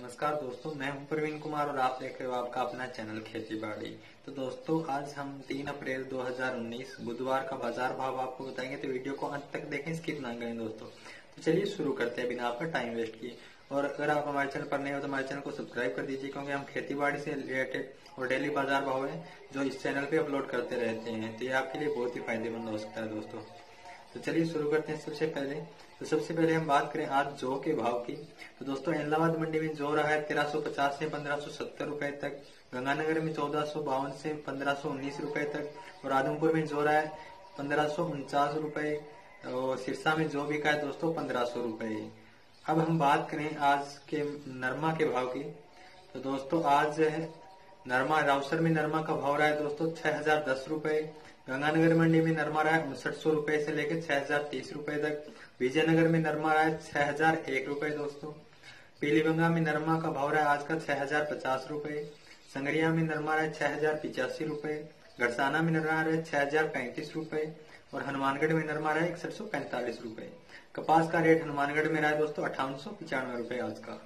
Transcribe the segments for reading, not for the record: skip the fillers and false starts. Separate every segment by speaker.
Speaker 1: नमस्कार दोस्तों, मैं हूं प्रवीण कुमार और आप देख रहे हो आपका अपना चैनल खेती बाड़ी। तो दोस्तों आज हम 3 अप्रैल 2019 बुधवार का बाजार भाव आपको बताएंगे, तो वीडियो को अंत तक देखें, स्किप ना करें दोस्तों। तो चलिए शुरू करते हैं बिना आपका टाइम वेस्ट किए। और अगर आप हमारे चैनल पर नए हो तो हमारे चैनल को सब्सक्राइब कर दीजिए, क्योंकि हम खेती बाड़ी से रिलेटेड और डेली बाजार भाव है जो इस चैनल पे अपलोड करते रहते हैं, तो ये आपके लिए बहुत ही फायदेमंद हो सकता है दोस्तों। तो चलिए शुरू करते हैं। सबसे पहले हम बात करें आज जौ के भाव की। तो दोस्तों इलाहाबाद मंडी में जौ रहा है 1350 से 1570 रुपए तक, गंगानगर में 1452 से 1519 रुपए तक, और आदमपुर में जौ रहा है 1549 रुपए, और सिरसा में जौ बिका है दोस्तों 1500 रुपए। अब हम बात करें आज के नरमा के भाव की। तो दोस्तों आज नरमा रावसर में नरमा का भाव रहा है दोस्तों 6010 रुपए, गंगानगर मंडी में नरमा रहा है 5900 रुपए से लेकर 6030 रुपए तक, विजयनगर में नरमा रहा है 6001 रुपए दोस्तों, पीलीबंगा में नरमा का भाव रहा है आज का 6050 रुपए, संगरिया में नरमा रहा है 6085 रुपए, गड़साना में नरमा रहा है 6035 रुपए, और हनुमानगढ़ में नरमा रहा है 6145 रुपए। कपास का रेट हनुमानगढ़ में रहा है दोस्तों 5895 रुपए आज का।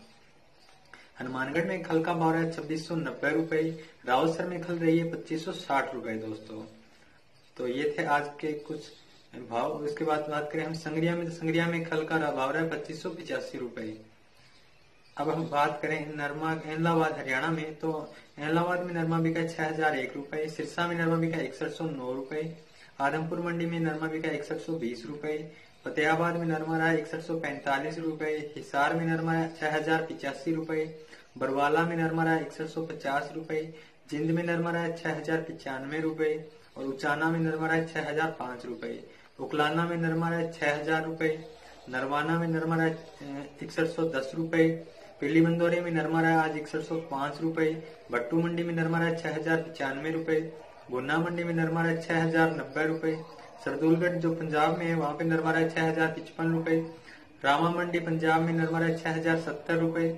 Speaker 1: हनुमानगढ़ में खल का भाव रहा है 2690 रुपए, रावतसर में खल रही है 2560 रुपए दोस्तों। तो ये थे आज के कुछ भाव। उसके बाद बात करें हम संगरिया में, तो संगरिया में खल का भाव रहा है 2585 रुपए। अब हम बात करें नरमा इलाहाबाद हरियाणा में, तो इलाहाबाद में नरमा बिका 6001 रुपए, सिरसा में नरमा बिका 6109 रुपए, आदमपुर मंडी में नरमा बिका 6120 रुपए, फतेहाबाद में नरमा रहा है 6145 रुपए, हिसार में नरमा है 6085 रुपए, बरवाला में नरमा रहा है 6150 रुपए, जिंद में नरमा रहा है 6095 रुपए, और उचाना में नरमा रहा है 6005 रुपए, उकलाना में नरमा रहा है 6000 रुपए, नरवाना में नरमा रहा है 6110 रुपए, पीली मंदोरी में नरमा रहा है आज 6105 रुपए, भट्टू मंडी में नरमा रहा है 6095 रुपए, गुन्ना मंडी में नरमा रहा है 6090 रुपए, सरदुलगढ़ जो पंजाब में है वहां पे नरमा रहा है 6055 रुपए, रामा मंडी पंजाब में नरमा रहा है 6070 रुपए,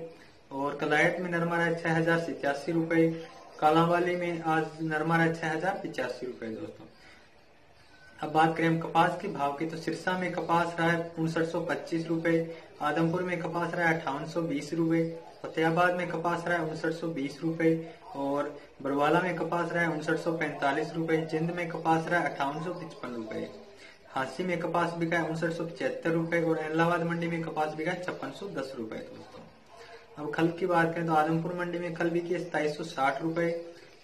Speaker 1: और कलायत में नरमा रहा है 6087 रुपए, कालावाली में आज नरमा रहा है 6085 रुपए दोस्तों। अब बात करें हम कपास के भाव की, तो सिरसा में कपास रहा है 5925 रुपए, आदमपुर में कपास रहा है 5820 रुपए, फतेहाबाद में कपास रहा है 5920 रुपए, और बरवाला में कपास रहा है 5945 रुपए, जिंद में कपास रहा है 5855 रुपए, हांसी में कपास बिका है 5975 रुपए, और इलाहाबाद मंडी में कपास बिका है 5610 रुपए दोस्तों। अब खल की बात करें तो आदमपुर मंडी में खल बिकी है 2760 रुपए,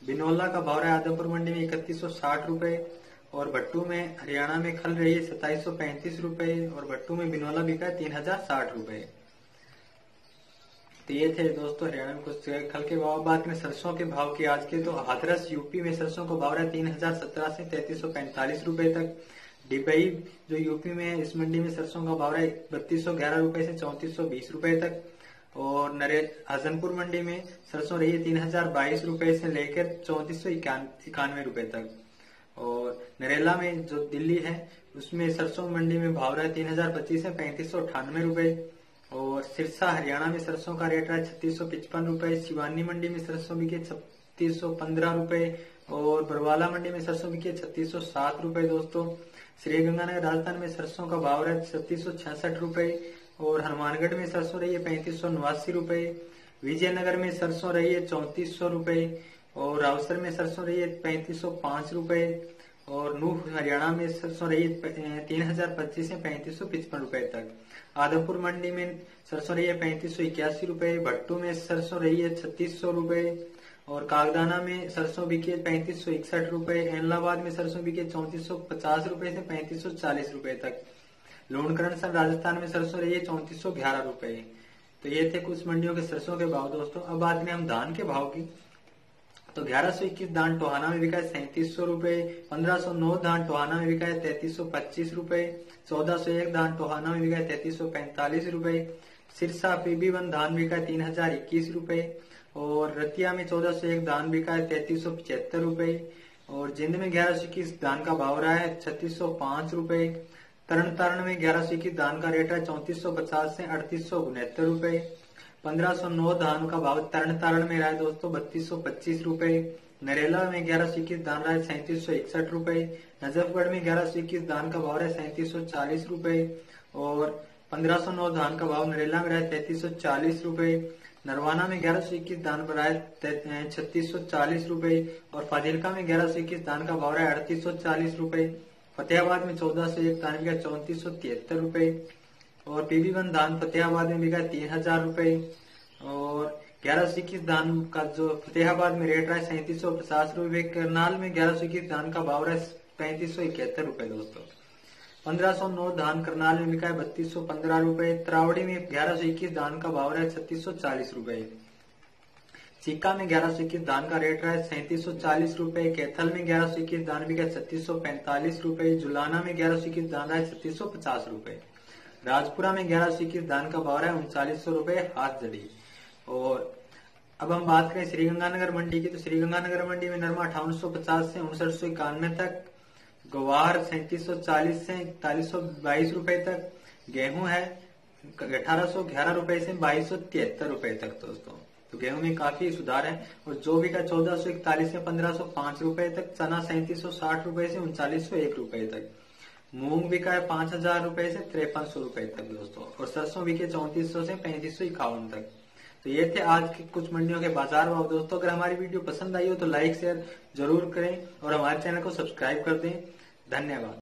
Speaker 1: बिनौला का भाव रहा है आदमपुर मंडी में 3160 रुपए, और भट्टू में हरियाणा में खल रही है 2735 रुपए, और भट्टू में बिनौला बिका है 3060 रुपए। तो ये थे दोस्तों हरियाणा में कुछ खल के भाव। बात करें सरसों के भाव की आज के, तो हाथरस यूपी में सरसों का भाव रहा है 3017 से 3345 रुपए तक, डिबई जो यूपी में है इस मंडी में सरसों का भाव रहा है 3211 रुपए से 3420 रुपए तक, और हसनपुर मंडी में सरसों रही है 3022 रुपए से लेकर 3491 रुपए तक, और नरेला में जो दिल्ली है उसमें सरसों मंडी में भाव रहा है 3025 से 3598 रुपए, और सिरसा हरियाणा में सरसों का रेट रहा है 3655 रुपए, शिवानी मंडी में सरसों बिके 3615 रुपए, और बरवाला मंडी में सरसों बिके 3607 रुपए दोस्तों। श्री गंगानगर राजस्थान में सरसों का भाव रहा है 3666 रुपए, और हनुमानगढ़ में सरसों रही है 3589 रुपए, विजयनगर में सरसों रही है 3400 रुपए, और रावसर में सरसों रही है 3505 रुपए, और नूह हरियाणा में सरसों रही है 3025 से 3555 रुपए तक, आदमपुर मंडी में सरसों रही है 3581 रुपए, भट्टू में सरसों रही है 3600 रुपए, और कागदाना में सरसों बिके 3561 रुपए, इलाहाबाद में सरसों बिके 3450 रुपए से 3540 रुपए तक, लूणकरणसर राजस्थान में सरसों रही है 3411 रुपए। तो ये थे कुछ मंडियों के सरसों के भाव दोस्तों। अब बात करें हम धान के भाव की, तो 1121 धान टोहाना में बिका है 3700 रुपए, 1509 धान टोहाना में बिका है 3325 रुपए, 1401 धान टोहाना में बिका है 3345 रुपए, सिरसा PB1 धान बिका है 3021 रुपए, और रतिया में 1401 धान बिका है 3375 रुपए, और जिंद में 1121 धान का भाव रहा है 3605 रुपए, तरन में 1121 धान का रेट है 3450 से 3869 रुपए, 1509 धान का भाव तरन में रहा है दोस्तों 3225 रुपए, नरेला में 1121 धान रहा है 3761 रुपए, नजफगढ़ में 1121 धान का भाव है 3740 रुपए, और 1509 धान का भाव नरेला में रहा है 3340 रुपए, नरवाना में 1121 धान बढ़ा है 3640 रुपए, और फाजिलका में 1121 धान का भाव रहा है 3840 रुपए। फतेहाबाद में 1401 धान बिका 3473 रुपए, और PB1 धान फतेहाबाद में बिका 3000 रुपए, और 1121 धान का जो फतेहाबाद में रेट रहा है 3750 रुपए। करनाल में 1121 धान का भाव रहा है 3571 रुपए दोस्तों। 1509 धान करनाल में बिका है 3215 रुपए। त्रावड़ी में 1121 धान का भाव रहा है 3640 रुपए। चीका में 1121 धान का रेट रहा है 3740 रुपए। कैथल में 1121 धान बिका 3645 रुपए। जुलाना में 1121 धान रहा है 3650 रुपए। राजपुरा में 1121 धान का भाव रहा है 3900 रुपए हाथ जड़ी। और अब हम बात करें श्रीगंगानगर मंडी की, तो श्रीगंगानगर मंडी में नरमा 5850 से 5991 तक, गवार 3740 से 4122 रुपए तक, गेहूं है 1811 रुपए से 2273 रुपए तक दोस्तों। तो गेहूं में काफी सुधार है। और जो भी का 1441 से 1505 रुपए तक, चना 3760 रुपए से 3901 रुपए तक, मूंग बिका है 5000 रुपए से 5300 रुपए तक दोस्तों, और सरसों बिके 3400 से 3551 तक। तो ये थे आज की कुछ मंडियों के बाजार भाव दोस्तों। अगर हमारी वीडियो पसंद आई हो तो लाइक शेयर जरूर करें और हमारे चैनल को सब्सक्राइब कर दें। धन्यवाद।